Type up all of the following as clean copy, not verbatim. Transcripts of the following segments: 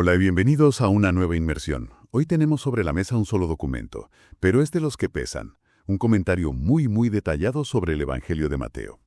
Hola y bienvenidos a una nueva inmersión. Hoy tenemos sobre la mesa un solo documento, pero es de los que pesan. Un comentario muy detallado sobre el Evangelio de Mateo.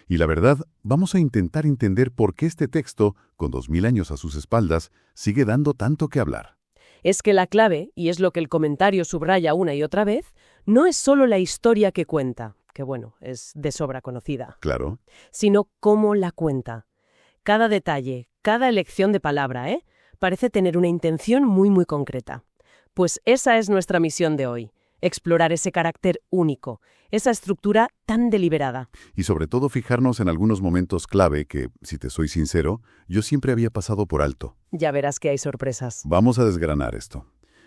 Y la verdad, vamos a intentar entender por qué este texto, con 2000 años a sus espaldas, sigue dando tanto que hablar. Es que la clave, y es lo que el comentario subraya una y otra vez, no es solo la historia que cuenta, que bueno, es de sobra conocida, Claro. sino cómo la cuenta. Cada detalle, cada elección de palabra, parece tener una intención muy concreta. Pues esa es nuestra misión de hoy, explorar ese carácter único, esa estructura tan deliberada. Y sobre todo fijarnos en algunos momentos clave que, si te soy sincero, yo siempre había pasado por alto. Ya verás que hay sorpresas. Vamos a desgranar esto.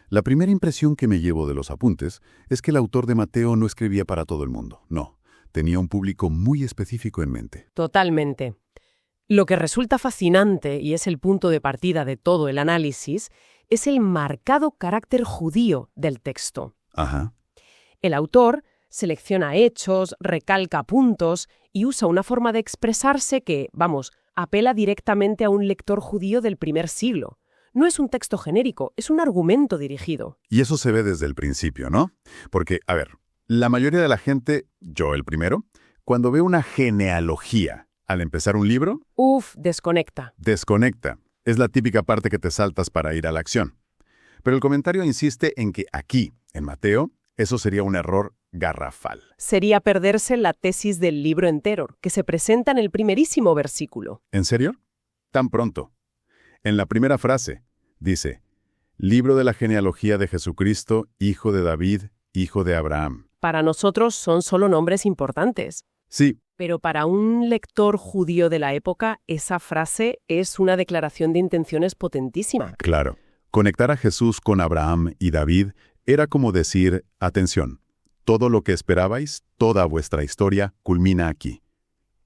La primera impresión que me llevo de los apuntes es que el autor de Mateo no escribía para todo el mundo. No, tenía un público muy específico en mente. Totalmente. Lo que resulta fascinante, y es el punto de partida de todo el análisis, es el marcado carácter judío del texto. Ajá. El autor selecciona hechos, recalca puntos y usa una forma de expresarse que, apela directamente a un lector judío del primer siglo. No es un texto genérico, es un argumento dirigido. Y eso se ve desde el principio, ¿no? Porque, a ver, la mayoría de la gente, yo el primero, cuando ve una genealogía al empezar un libro, Desconecta. desconecta. Es la típica parte que te saltas para ir a la acción. Pero el comentario insiste en que aquí, en Mateo, eso sería un error garrafal. Sería perderse la tesis del libro entero, que se presenta en el primerísimo versículo. ¿En serio? Tan pronto. En la primera frase, dice, Libro de la genealogía de Jesucristo, hijo de David, hijo de Abraham. Para nosotros son solo nombres importantes. Sí, Pero para un lector judío de la época, esa frase es una declaración de intenciones potentísima. claro. Conectar a Jesús con Abraham y David era como decir, atención, todo lo que esperabais, toda vuestra historia, culmina aquí.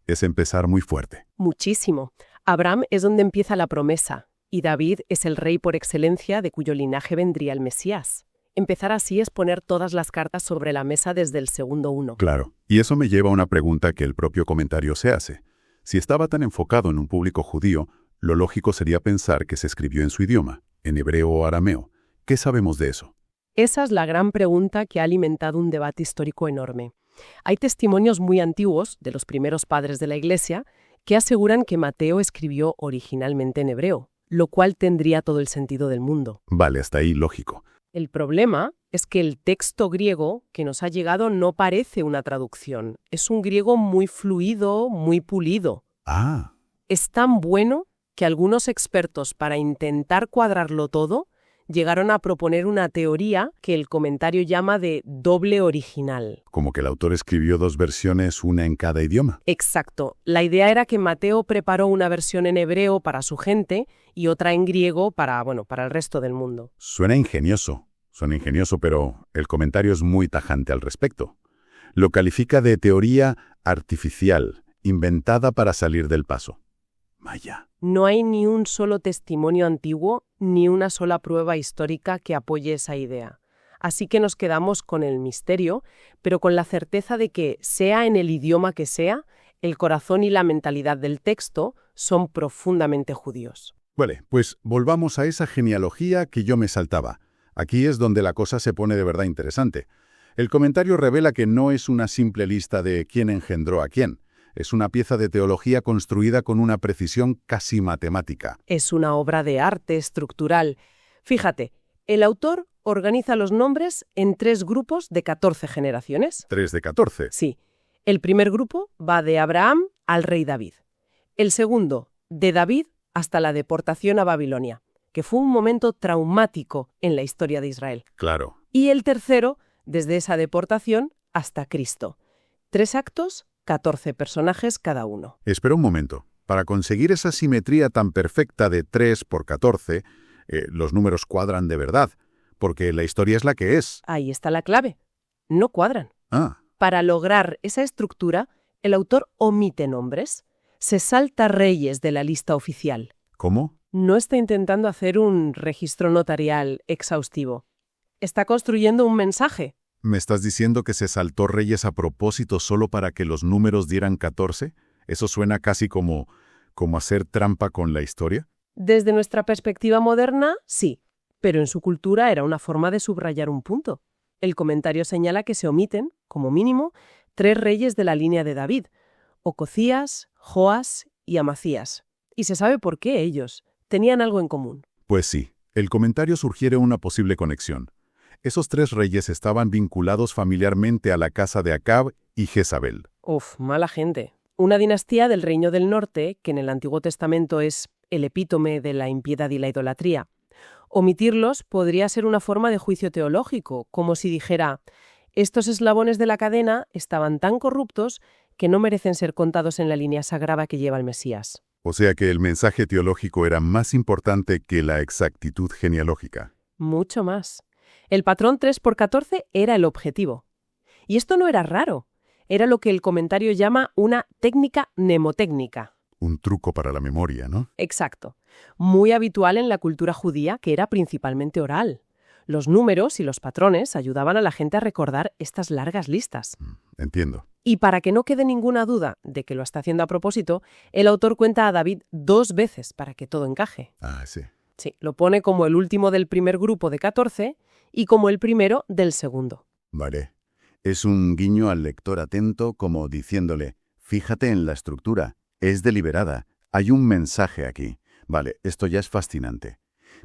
Es empezar muy fuerte. Muchísimo. Abraham es donde empieza la promesa, y David es el rey por excelencia de cuyo linaje vendría el Mesías. Empezar así es poner todas las cartas sobre la mesa desde el segundo uno. Claro, y eso me lleva a una pregunta que el propio comentario se hace. Si estaba tan enfocado en un público judío, lo lógico sería pensar que se escribió en su idioma, en hebreo o arameo. ¿Qué sabemos de eso? Esa es la gran pregunta que ha alimentado un debate histórico enorme. Hay testimonios muy antiguos, de los primeros padres de la Iglesia, que aseguran que Mateo escribió originalmente en hebreo, lo cual tendría todo el sentido del mundo. Vale, hasta ahí lógico. El problema es que el texto griego que nos ha llegado no parece una traducción. Es un griego muy fluido, muy pulido. Ah, Es tan bueno que algunos expertos, para intentar cuadrarlo todo, llegaron a proponer una teoría que el comentario llama de doble original. como que el autor escribió dos versiones, una en cada idioma. Exacto. La idea era que Mateo preparó una versión en hebreo para su gente y otra en griego para el resto del mundo. Suena ingenioso, pero el comentario es muy tajante al respecto. Lo califica de teoría artificial, inventada para salir del paso. Vaya. No hay ni un solo testimonio antiguo ni una sola prueba histórica que apoye esa idea. Así que nos quedamos con el misterio, pero con la certeza de que, sea en el idioma que sea, el corazón y la mentalidad del texto son profundamente judíos. Vale, pues volvamos a esa genealogía que yo me saltaba. Aquí es donde la cosa se pone de verdad interesante. El comentario revela que no es una simple lista de quién engendró a quién. Es una pieza de teología construida con una precisión casi matemática. Es una obra de arte estructural. Fíjate, el autor organiza los nombres en 3 grupos de 14 generaciones. 3 de 14. Sí. El primer grupo va de Abraham al rey David. El segundo, de David hasta la deportación a Babilonia, que fue un momento traumático en la historia de Israel. Claro. Y el tercero, desde esa deportación hasta Cristo. 3 actos, 14 personajes cada uno. Espera un momento. Para conseguir esa simetría tan perfecta de 3 por 14, los números cuadran de verdad, porque la historia es la que es. Ahí está la clave. No cuadran. Ah, Para lograr esa estructura, el autor omite nombres, se salta reyes de la lista oficial. ¿cómo? No está intentando hacer un registro notarial exhaustivo. Está construyendo un mensaje. ¿Me estás diciendo que se saltó reyes a propósito solo para que los números dieran 14? Eso suena casi como hacer trampa con la historia. Desde nuestra perspectiva moderna, sí, pero en su cultura era una forma de subrayar un punto. El comentario señala que se omiten, como mínimo, 3 reyes de la línea de David: Ococías, Joas y Amacías. Y se sabe por qué ellos tenían algo en común. Pues sí, el comentario sugiere una posible conexión. Esos 3 reyes estaban vinculados familiarmente a la casa de Acab y Jezabel. Uf, mala gente. Una dinastía del Reino del Norte, que en el Antiguo Testamento es el epítome de la impiedad y la idolatría. Omitirlos podría ser una forma de juicio teológico, como si dijera: estos eslabones de la cadena estaban tan corruptos que no merecen ser contados en la línea sagrada que lleva el Mesías. O sea que el mensaje teológico era más importante que la exactitud genealógica. Mucho más. El patrón 3×14 era el objetivo. Y esto no era raro. Era lo que el comentario llama una técnica mnemotécnica. Un truco para la memoria, ¿no? Exacto. Muy habitual en la cultura judía, que era principalmente oral. Los números y los patrones ayudaban a la gente a recordar estas largas listas. Entiendo. Y para que no quede ninguna duda de que lo está haciendo a propósito, el autor cuenta a David 2 veces para que todo encaje. Ah, sí. Sí, lo pone como el último del primer grupo de 14 y como el primero del segundo. Vale. Es un guiño al lector atento, como diciéndole: fíjate en la estructura, es deliberada, hay un mensaje aquí. Vale, esto ya es fascinante.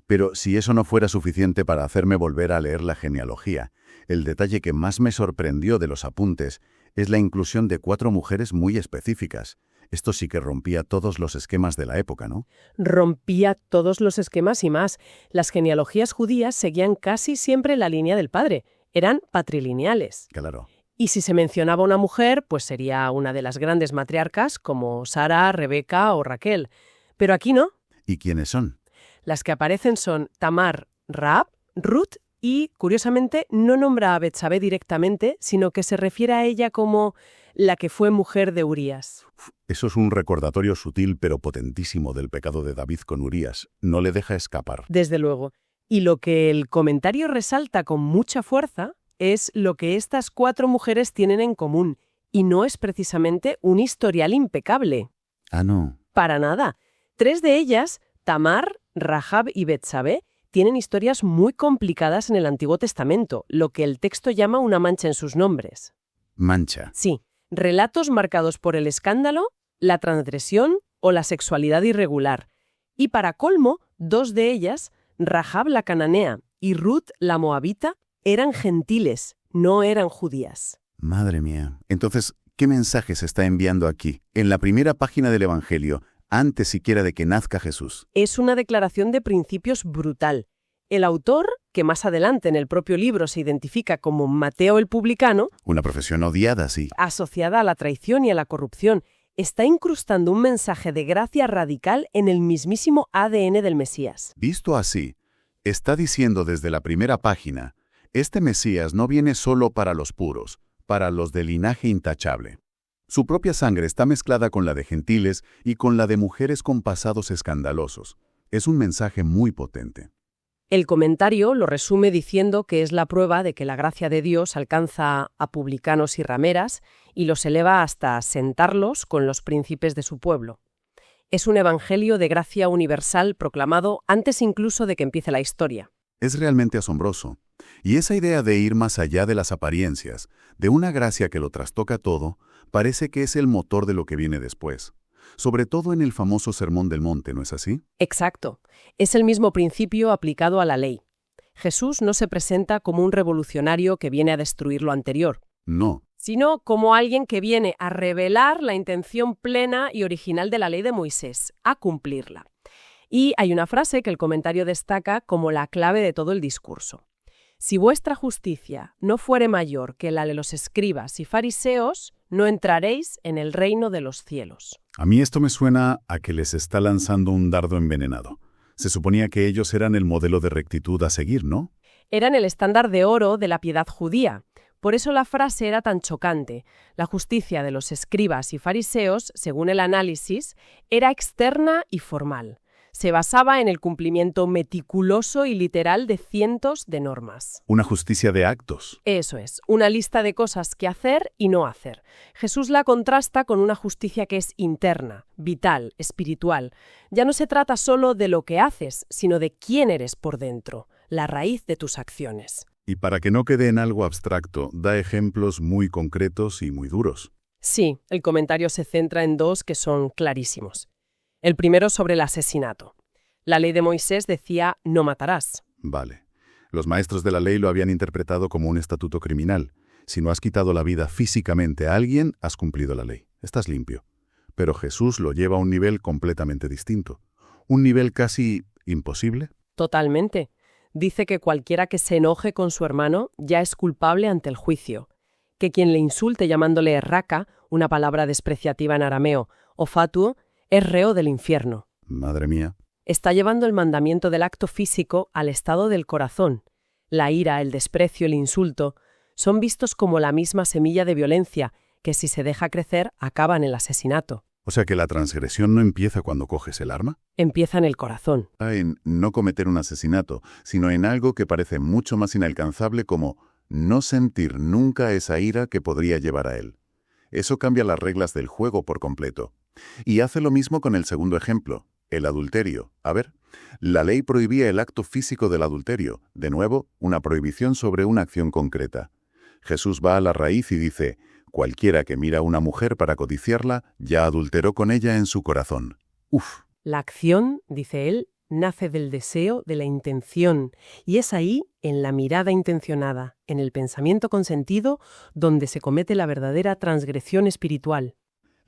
Pero si eso no fuera suficiente para hacerme volver a leer la genealogía, el detalle que más me sorprendió de los apuntes es la inclusión de 4 mujeres muy específicas. Esto sí que rompía todos los esquemas de la época, ¿no? Rompía todos los esquemas y más. Las genealogías judías seguían casi siempre la línea del padre. Eran patrilineales. Claro. Y si se mencionaba una mujer, pues sería una de las grandes matriarcas como Sara, Rebeca o Raquel. Pero aquí no. ¿Y quiénes son? Las que aparecen son Tamar, Rahab, Ruth y, curiosamente, no nombra a Betsabé directamente, sino que se refiere a ella como la que fue mujer de Urías. Eso es un recordatorio sutil pero potentísimo del pecado de David con Urías. No le deja escapar. Desde luego. Y lo que el comentario resalta con mucha fuerza es lo que estas 4 mujeres tienen en común, y no es precisamente un historial impecable. Ah, no. Para nada. 3 de ellas, Tamar, Rahab y Betsabé, tienen historias muy complicadas en el Antiguo Testamento, lo que el texto llama una mancha en sus nombres. Mancha. Sí, relatos marcados por el escándalo, la transgresión o la sexualidad irregular. Y para colmo, 2 de ellas, Rahab la cananea y Ruth la moabita, eran gentiles, no eran judías. Madre mía. Entonces, ¿qué mensaje se está enviando aquí, en la primera página del Evangelio, antes siquiera de que nazca Jesús? Es una declaración de principios brutal. El autor, que más adelante en el propio libro se identifica como Mateo el publicano, Una profesión odiada, sí. asociada a la traición y a la corrupción, está incrustando un mensaje de gracia radical en el mismísimo ADN del Mesías. Visto así, está diciendo desde la primera página: este Mesías no viene solo para los puros, para los de linaje intachable. Su propia sangre está mezclada con la de gentiles y con la de mujeres con pasados escandalosos. Es un mensaje muy potente. El comentario lo resume diciendo que es la prueba de que la gracia de Dios alcanza a publicanos y rameras y los eleva hasta sentarlos con los príncipes de su pueblo. Es un evangelio de gracia universal proclamado antes incluso de que empiece la historia. Es realmente asombroso. Y esa idea de ir más allá de las apariencias, de una gracia que lo trastoca todo, parece que es el motor de lo que viene después. Sobre todo en el famoso Sermón del Monte, ¿no es así? Exacto. Es el mismo principio aplicado a la ley. Jesús no se presenta como un revolucionario que viene a destruir lo anterior, No. sino como alguien que viene a revelar la intención plena y original de la ley de Moisés, a cumplirla. Y hay una frase que el comentario destaca como la clave de todo el discurso. Si vuestra justicia no fuere mayor que la de los escribas y fariseos, no entraréis en el reino de los cielos. A mí esto me suena a que les está lanzando un dardo envenenado. Se suponía que ellos eran el modelo de rectitud a seguir, ¿no? Eran el estándar de oro de la piedad judía. Por eso la frase era tan chocante. La justicia de los escribas y fariseos, según el análisis, era externa y formal. Se basaba en el cumplimiento meticuloso y literal de cientos de normas. Una justicia de actos. Eso es, una lista de cosas que hacer y no hacer. Jesús la contrasta con una justicia que es interna, vital, espiritual. Ya no se trata solo de lo que haces, sino de quién eres por dentro, la raíz de tus acciones. Y para que no quede en algo abstracto, da ejemplos muy concretos y muy duros. Sí, el comentario se centra en dos que son clarísimos. El primero sobre el asesinato. La ley de Moisés decía no matarás. Vale. Los maestros de la ley lo habían interpretado como un estatuto criminal. Si no has quitado la vida físicamente a alguien, has cumplido la ley. Estás limpio. Pero Jesús lo lleva a un nivel completamente distinto. Un nivel casi imposible. Totalmente. Dice que cualquiera que se enoje con su hermano ya es culpable ante el juicio. Que quien le insulte llamándole raka, una palabra despreciativa en arameo, o fatuo, es reo del infierno. Madre mía. Está llevando el mandamiento del acto físico al estado del corazón. La ira, el desprecio, el insulto, son vistos como la misma semilla de violencia, que si se deja crecer acaba en el asesinato. O sea que la transgresión no empieza cuando coges el arma. Empieza en el corazón. En no cometer un asesinato, sino en algo que parece mucho más inalcanzable como no sentir nunca esa ira que podría llevar a él. Eso cambia las reglas del juego por completo. Y hace lo mismo con el segundo ejemplo, el adulterio. A ver, la ley prohibía el acto físico del adulterio. De nuevo, una prohibición sobre una acción concreta. Jesús va a la raíz y dice, cualquiera que mira a una mujer para codiciarla, ya adulteró con ella en su corazón. Uf. La acción, dice él, nace del deseo, de la intención, y es ahí, en la mirada intencionada, en el pensamiento consentido, donde se comete la verdadera transgresión espiritual.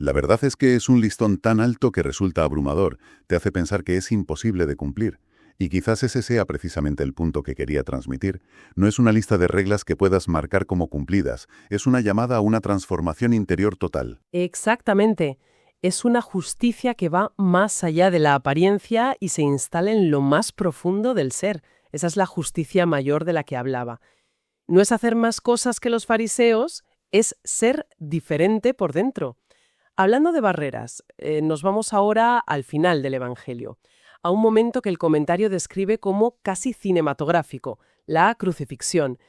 La verdad es que es un listón tan alto que resulta abrumador, te hace pensar que es imposible de cumplir. Y quizás ese sea precisamente el punto que quería transmitir. No es una lista de reglas que puedas marcar como cumplidas, es una llamada a una transformación interior total. Exactamente. Es una justicia que va más allá de la apariencia y se instala en lo más profundo del ser. Esa es la justicia mayor de la que hablaba. No es hacer más cosas que los fariseos, es ser diferente por dentro. Hablando de barreras, nos vamos ahora al final del Evangelio, a un momento que el comentario describe como casi cinematográfico, la crucifixión.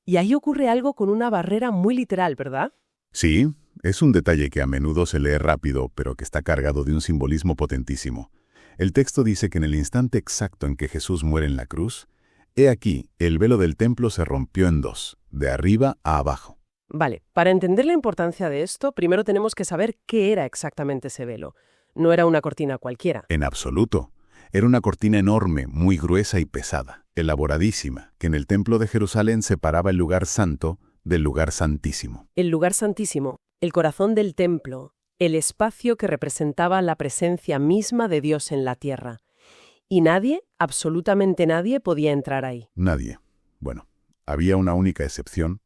Y ahí ocurre algo con una barrera muy literal, ¿verdad? Sí, es un detalle que a menudo se lee rápido, pero que está cargado de un simbolismo potentísimo. El texto dice que en el instante exacto en que Jesús muere en la cruz, he aquí, el velo del templo se rompió en dos, de arriba a abajo. Vale, para entender la importancia de esto, primero tenemos que saber qué era exactamente ese velo. No era una cortina cualquiera. En absoluto. Era una cortina enorme, muy gruesa y pesada, elaboradísima, que en el templo de Jerusalén separaba el lugar santo del lugar santísimo. El lugar santísimo, el corazón del templo, el espacio que representaba la presencia misma de Dios en la tierra. Y nadie, absolutamente nadie, podía entrar ahí. Nadie. Bueno, había una única excepción,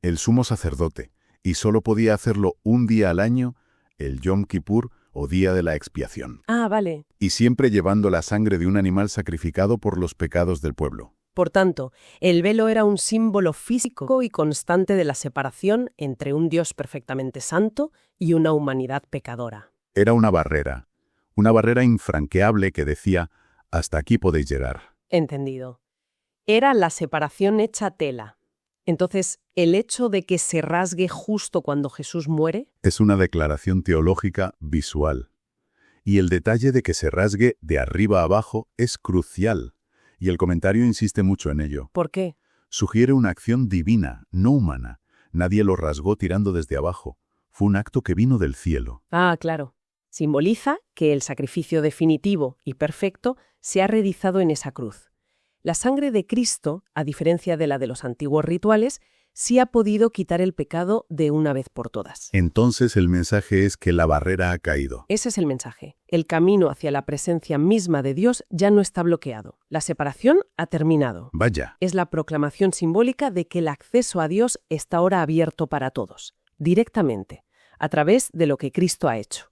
el sumo sacerdote, y solo podía hacerlo un día al año, el Yom Kippur o día de la expiación. Ah, vale. Y siempre llevando la sangre de un animal sacrificado por los pecados del pueblo. Por tanto, el velo era un símbolo físico y constante de la separación entre un Dios perfectamente santo y una humanidad pecadora. Era una barrera infranqueable que decía, hasta aquí podéis llegar. Entendido. Era la separación hecha tela. Entonces, ¿el hecho de que se rasgue justo cuando Jesús muere? Es una declaración teológica visual. Y el detalle de que se rasgue de arriba a abajo es crucial. Y el comentario insiste mucho en ello. ¿Por qué? Sugiere una acción divina, no humana. Nadie lo rasgó tirando desde abajo. Fue un acto que vino del cielo. Ah, claro. Simboliza que el sacrificio definitivo y perfecto se ha realizado en esa cruz. La sangre de Cristo, a diferencia de la de los antiguos rituales, sí ha podido quitar el pecado de una vez por todas. Entonces el mensaje es que la barrera ha caído. Ese es el mensaje. El camino hacia la presencia misma de Dios ya no está bloqueado. La separación ha terminado. Vaya. Es la proclamación simbólica de que el acceso a Dios está ahora abierto para todos, directamente, a través de lo que Cristo ha hecho.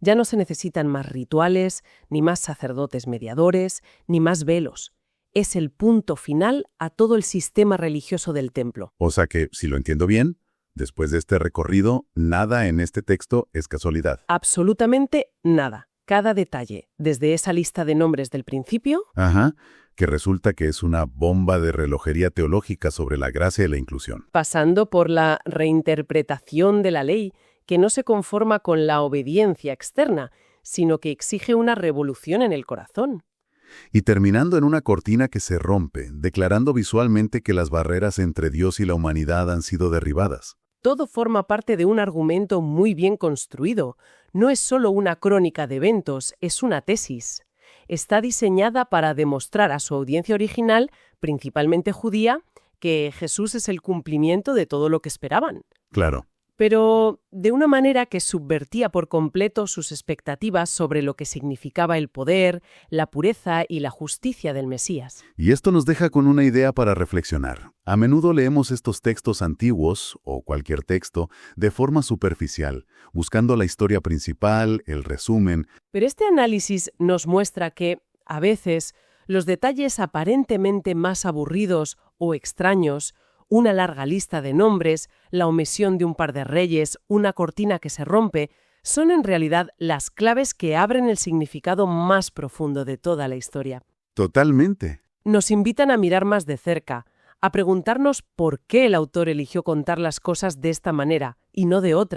Ya no se necesitan más rituales, ni más sacerdotes mediadores, ni más velos. Es el punto final a todo el sistema religioso del templo. O sea que, si lo entiendo bien, después de este recorrido, nada en este texto es casualidad. Absolutamente nada. cada detalle, desde esa lista de nombres del principio. Ajá, que resulta que es una bomba de relojería teológica sobre la gracia y la inclusión. Pasando por la reinterpretación de la ley, que no se conforma con la obediencia externa, sino que exige una revolución en el corazón. Y terminando en una cortina que se rompe, declarando visualmente que las barreras entre Dios y la humanidad han sido derribadas. Todo forma parte de un argumento muy bien construido. No es solo una crónica de eventos, es una tesis. Está diseñada para demostrar a su audiencia original, principalmente judía, que Jesús es el cumplimiento de todo lo que esperaban. Claro. Pero de una manera que subvertía por completo sus expectativas sobre lo que significaba el poder, la pureza y la justicia del Mesías. Y esto nos deja con una idea para reflexionar. A menudo leemos estos textos antiguos, o cualquier texto, de forma superficial, buscando la historia principal, el resumen. Pero este análisis nos muestra que, a veces, los detalles aparentemente más aburridos o extraños, una larga lista de nombres, la omisión de un par de reyes, una cortina que se rompe, son en realidad las claves que abren el significado más profundo de toda la historia. Totalmente. Nos invitan a mirar más de cerca, a preguntarnos por qué el autor eligió contar las cosas de esta manera y no de otra.